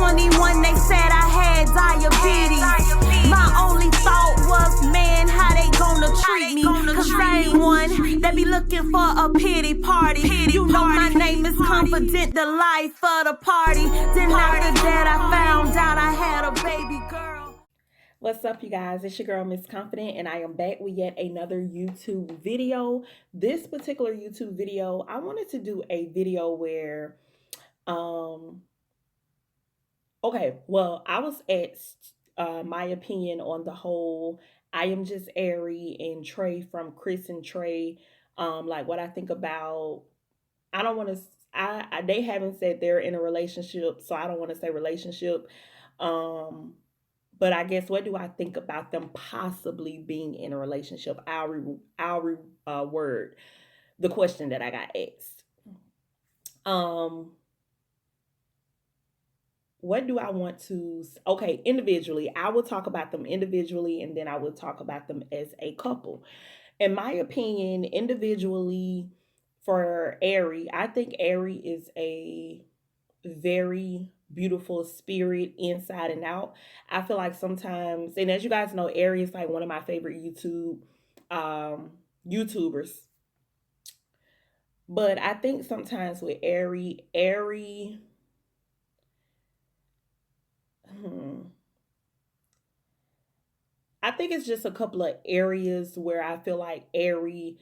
21, they said I had diabetes. My only thought was, man, how they gonna treat me? Cause I ain't one that be looking for a pity party. You know my name is Confident, the life of the party. Then after that I found out I had a baby girl. What's up, you guys? It's your girl, Miss Confident, and I am back with yet another YouTube video. This particular YouTube video, I wanted to do a video where, okay, well, I was asked my opinion on the whole IAmJustAiri and Tray from Chris and Trey, like what I think about. I don't want to. They haven't said they're in a relationship, so I don't want to say relationship. But I guess what do I think about them possibly being in a relationship? I'll word the question that I got asked. What do I want to? Okay, individually, I will talk about them individually, and then I will talk about them as a couple. In my opinion, individually, for Airi, I think Airi is a very beautiful spirit inside and out. I feel like sometimes, and as you guys know, Airi is like one of my favorite YouTubers. But I think sometimes with Airi, I think it's just a couple of areas where I feel like Airi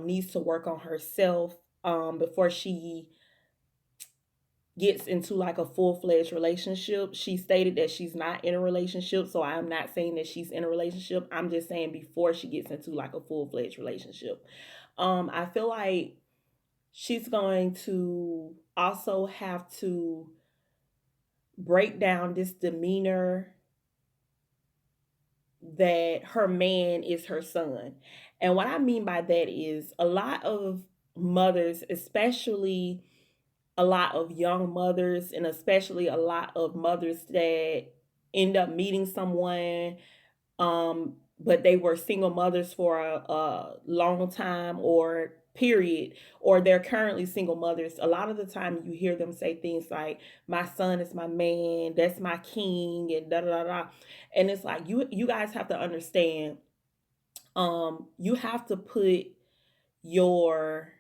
needs to work on herself before she gets into like a full-fledged relationship. She stated that she's not in a relationship, so I'm not saying that she's in a relationship. I'm just saying before she gets into like a full-fledged relationship. I feel like she's going to also have to break down this demeanor that her man is her son. And what I mean by that is a lot of mothers, especially a lot of young mothers, and especially a lot of mothers that end up meeting someone, but they were single mothers for a long time or period, or they're currently single mothers. A lot of the time you hear them say things like, my son is my man, that's my king, and da da da. And it's like, you guys have to understand, you have to put your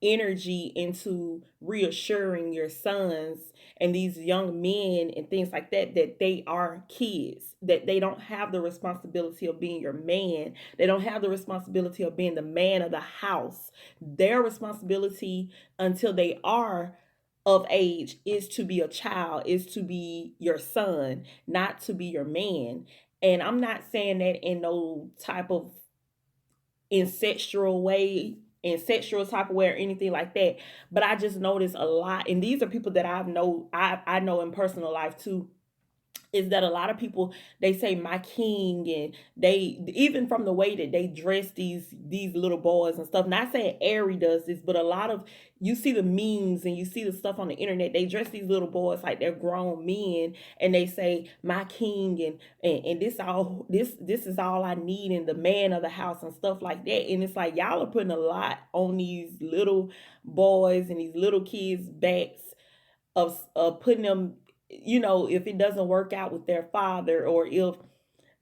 energy into reassuring your sons and these young men and things like that, that they are kids, that they don't have the responsibility of being your man. They don't have the responsibility of being the man of the house. Their responsibility until they are of age is to be a child, is to be your son, not to be your man. And I'm not saying that in no type of incestual type of way or anything like that, but I just noticed a lot, and these are people that I know in personal life too, is that a lot of people, they say my king, and they, even from the way that they dress these little boys and stuff, not saying Airi does this, but a lot of, you see the memes and you see the stuff on the internet, they dress these little boys like they're grown men, and they say my king, and this is all I need, and the man of the house and stuff like that. And it's like, y'all are putting a lot on these little boys and these little kids' backs of putting them, if it doesn't work out with their father, or if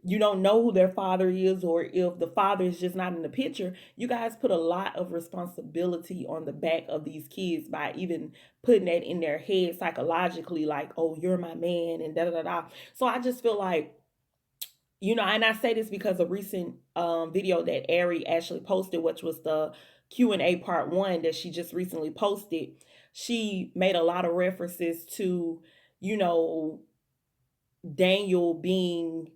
you don't know who their father is, or if the father is just not in the picture, you guys put a lot of responsibility on the back of these kids by even putting that in their head psychologically, like, oh, you're my man, and da da da da. So I just feel like, and I say this because a recent video that Airi actually posted, which was the Q&A part 1 that she just recently posted, she made a lot of references to, Daniel being,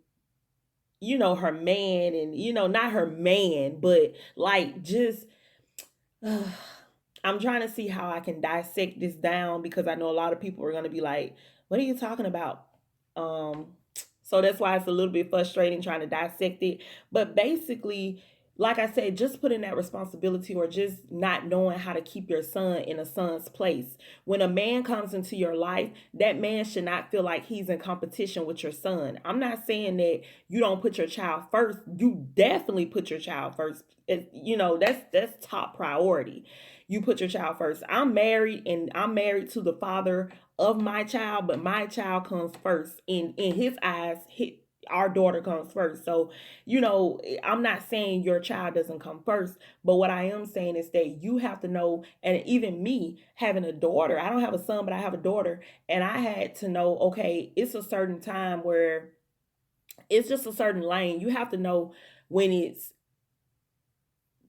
her man, and, not her man, but like, just, I'm trying to see how I can dissect this down, because I know a lot of people are going to be like, what are you talking about? So that's why it's a little bit frustrating trying to dissect it. But basically, like I said, just putting that responsibility or just not knowing how to keep your son in a son's place. When a man comes into your life, that man should not feel like he's in competition with your son. I'm not saying that you don't put your child first. You definitely put your child first. That's top priority. You put your child first. I'm married, and I'm married to the father of my child, but my child comes first. In his eyes, our daughter comes first. So, I'm not saying your child doesn't come first, but what I am saying is that you have to know, and even me having a daughter, I don't have a son, but I have a daughter, and I had to know, okay, it's a certain time where it's just a certain lane. You have to know when it's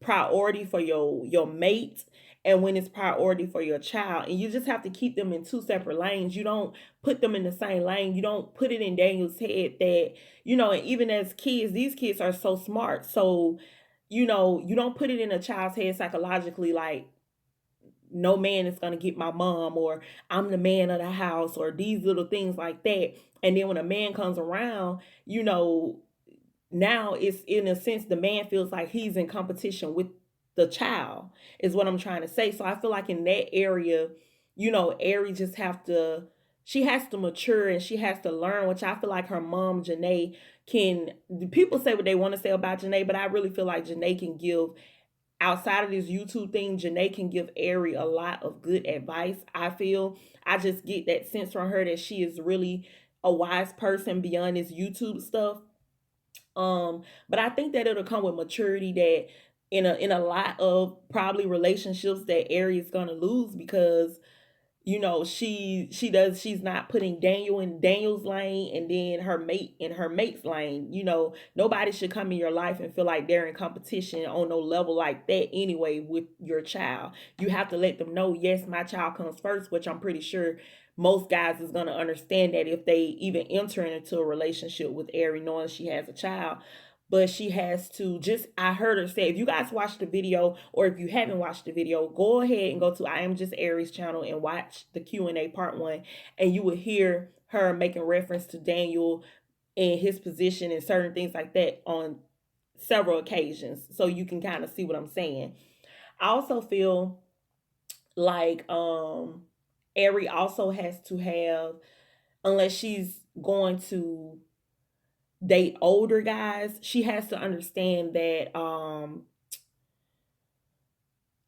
priority for your mate and when it's priority for your child, and you just have to keep them in two separate lanes. You don't put them in the same lane. You don't put it in Daniel's head that, and even as kids, these kids are so smart. So, you don't put it in a child's head psychologically like, no man is going to get my mom, or I'm the man of the house, or these little things like that. And then when a man comes around, now it's, in a sense, the man feels like he's in competition with the child, is what I'm trying to say. So I feel like in that area, Ari just she has to mature, and she has to learn, which I feel like her mom, Janae, can. People say what they want to say about Janae, but I really feel like Janae can give, outside of this YouTube thing, Janae can give Ari a lot of good advice. I just get that sense from her that she is really a wise person beyond this YouTube stuff. But I think that it'll come with maturity, that in a lot of probably relationships that Ari is gonna lose, because she's not putting Daniel in Daniel's lane, and then her mate in her mate's lane. Nobody should come in your life and feel like they're in competition on no level like that anyway with your child. You have to let them know, yes, my child comes first, which I'm pretty sure most guys is going to understand that if they even enter into a relationship with Ari knowing she has a child. But she has to just, I heard her say, if you guys watched the video, or if you haven't watched the video, go ahead and go to IAmJustAiri's channel and watch the Q&A part 1, and you will hear her making reference to Daniel and his position and certain things like that on several occasions, so you can kind of see what I'm saying. I also feel like Ari also has to have, unless she's going to date older guys, she has to understand that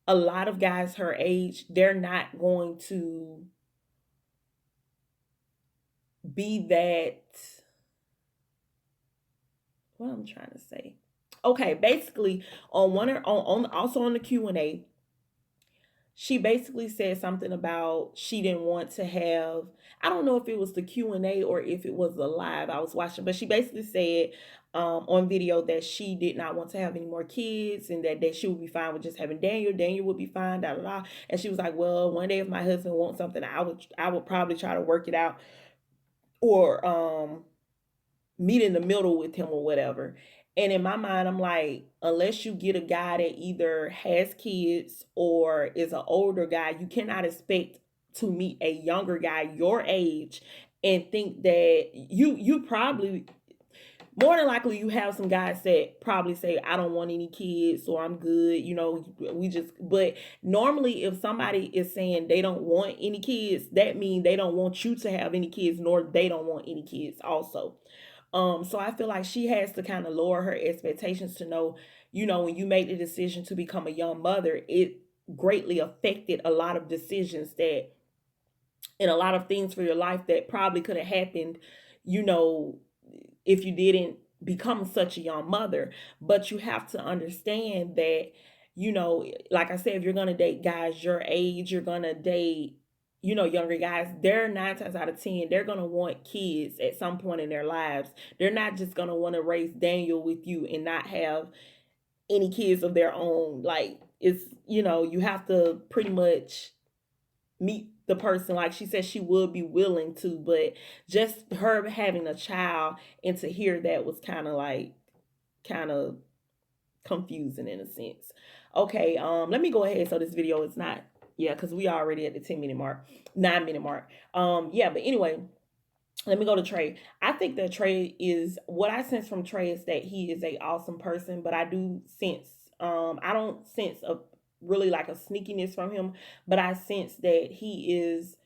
a lot of guys her age, they're not going to be that, what I'm trying to say. Okay, basically on also on the Q&A, she basically said something about she didn't want to have, I don't know if it was the Q&A or if it was the live I was watching, but she basically said on video that she did not want to have any more kids, and that she would be fine with just having Daniel would be fine, da da da. And she was like, well, one day if my husband wants something, I would probably try to work it out, or meet in the middle with him or whatever. And in my mind, I'm like, unless you get a guy that either has kids or is an older guy, you cannot expect to meet a younger guy your age and think that you probably, more than likely, you have some guys that probably say, I don't want any kids, or I'm good, but normally if somebody is saying they don't want any kids, that means they don't want you to have any kids, nor they don't want any kids also. So I feel like she has to kind of lower her expectations to know, when you make the decision to become a young mother, it greatly affected a lot of decisions that, and a lot of things for your life that probably could have happened, if you didn't become such a young mother. But you have to understand that, like I said, if you're going to date guys your age, you're going to date, younger guys, they're 9 times out of 10, they're going to want kids at some point in their lives. They're not just going to want to raise Daniel with you and not have any kids of their own. Like, it's, you have to pretty much meet the person. Like she said, she would be willing to, but just her having a child, and to hear that was kind of confusing in a sense. Okay, let me go ahead so this video is not, because we already at the 10-minute mark, 9-minute mark. But anyway, let me go to Trey. I think that Trey is, what I sense from Trey is that he is a awesome person, but I do sense I don't sense a really like a sneakiness from him, but I sense that he is,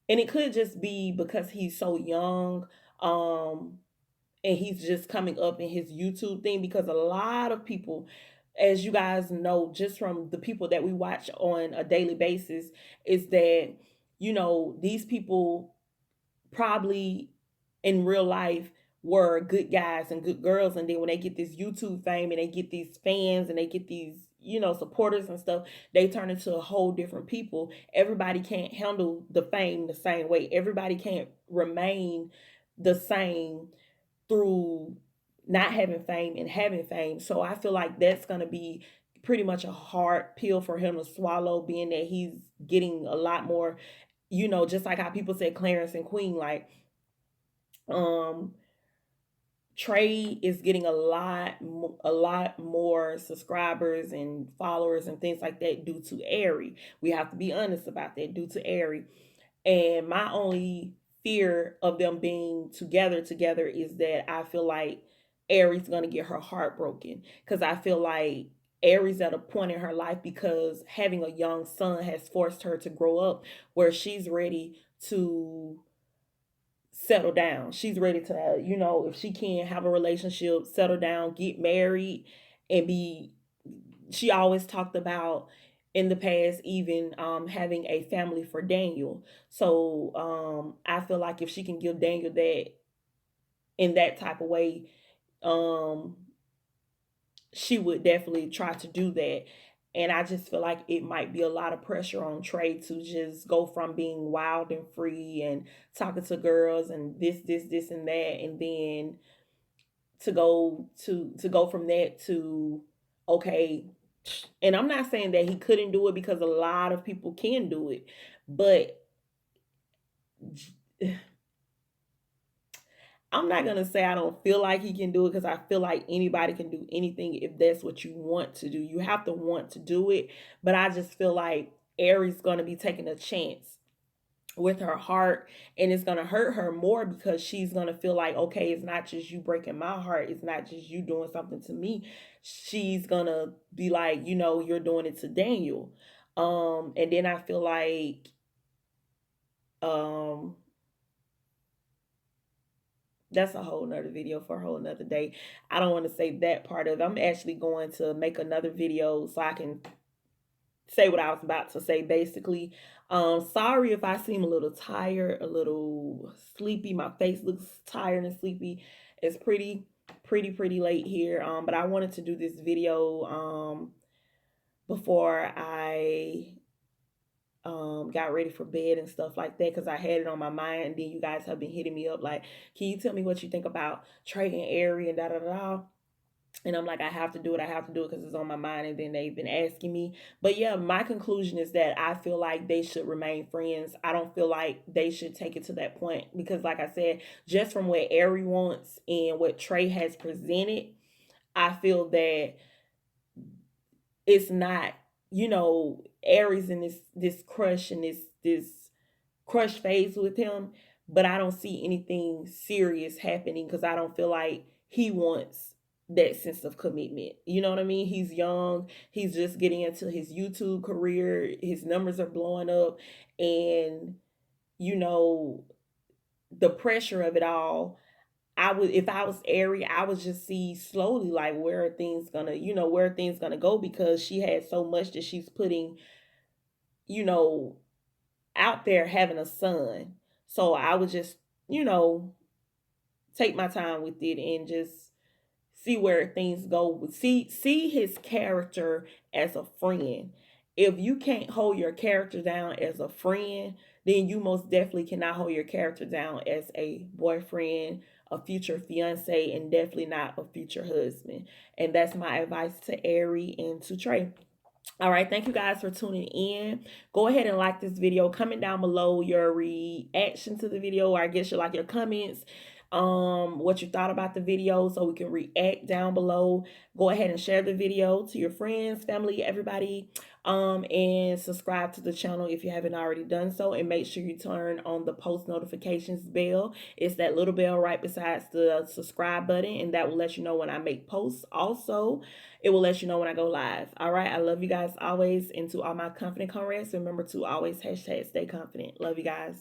and it could just be because he's so young. And he's just coming up in his YouTube thing, because a lot of people, as you guys know, just from the people that we watch on a daily basis, is that, these people probably in real life were good guys and good girls, and then when they get this YouTube fame and they get these fans and they get these supporters and stuff, they turn into a whole different people. Everybody can't handle the fame the same way. Everybody can't remain the same through not having fame and having fame. So I feel like that's going to be pretty much a hard pill for him to swallow, being that he's getting a lot more, just like how people said Clarence and Queen, like um Trey is getting a lot more subscribers and followers and things like that due to Airi. We have to be honest about that, due to Airi. And my only fear of them being together is that I feel like Aries gonna get her heart broken, because I feel like Aries at a point in her life, because having a young son has forced her to grow up where she's ready to settle down. She's ready to, if she can have a relationship, settle down, get married, and be. She always talked about in the past even having a family for Daniel. So I feel like if she can give Daniel that in that type of way, um, she would definitely try to do that. And I just feel like it might be a lot of pressure on Trey to just go from being wild and free and talking to girls and this and that, and then to go from that to, okay. And I'm not saying that he couldn't do it, because a lot of people can do it, but I'm not going to say I don't feel like he can do it, because I feel like anybody can do anything if that's what you want to do. You have to want to do it. But I just feel like Aries going to be taking a chance with her heart, and it's going to hurt her more, because she's going to feel like, okay, it's not just you breaking my heart. It's not just you doing something to me. She's going to be like, you're doing it to Daniel. And then I feel like, that's a whole nother video for a whole nother day. I don't want to say that part of it. I'm actually going to make another video so I can say what I was about to say, basically. Sorry if I seem a little tired, a little sleepy. My face looks tired and sleepy. It's pretty late here. But I wanted to do this video before I got ready for bed and stuff like that, because I had it on my mind. And then you guys have been hitting me up like, can you tell me what you think about Trey and Airi and da da da. And I'm like, I have to do it because it's on my mind. And then they've been asking me. But yeah, my conclusion is that I feel like they should remain friends. I don't feel like they should take it to that point, because like I said, just from what Airi wants and what Trey has presented, I feel that it's not, Aries in this crush and this crush phase with him, but I don't see anything serious happening, because I don't feel like he wants that sense of commitment. You know what I mean? He's young. He's just getting into his YouTube career. His numbers are blowing up, and the pressure of it all. If I was Airi, I would just see slowly like where are things gonna go, because she has so much that she's putting, out there, having a son. So I would just, take my time with it and just see where things go. See his character as a friend. If you can't hold your character down as a friend, then you most definitely cannot hold your character down as a boyfriend, a future fiance, and definitely not a future husband. And that's my advice to Airi and to Trey. All right, thank you guys for tuning in. Go ahead and like this video. Comment down below your reaction to the video, or I guess your comments. what you thought about the video so we can react down below. Go ahead and share the video to your friends, family, everybody, and subscribe to the channel if you haven't already done so, and make sure you turn on the post notifications bell. It's that little bell right beside the subscribe button, and that will let you know when I make posts. Also, it will let you know when I go live. All right, I love you guys always, and to all my confident comrades, remember to always hashtag stay confident. Love you guys.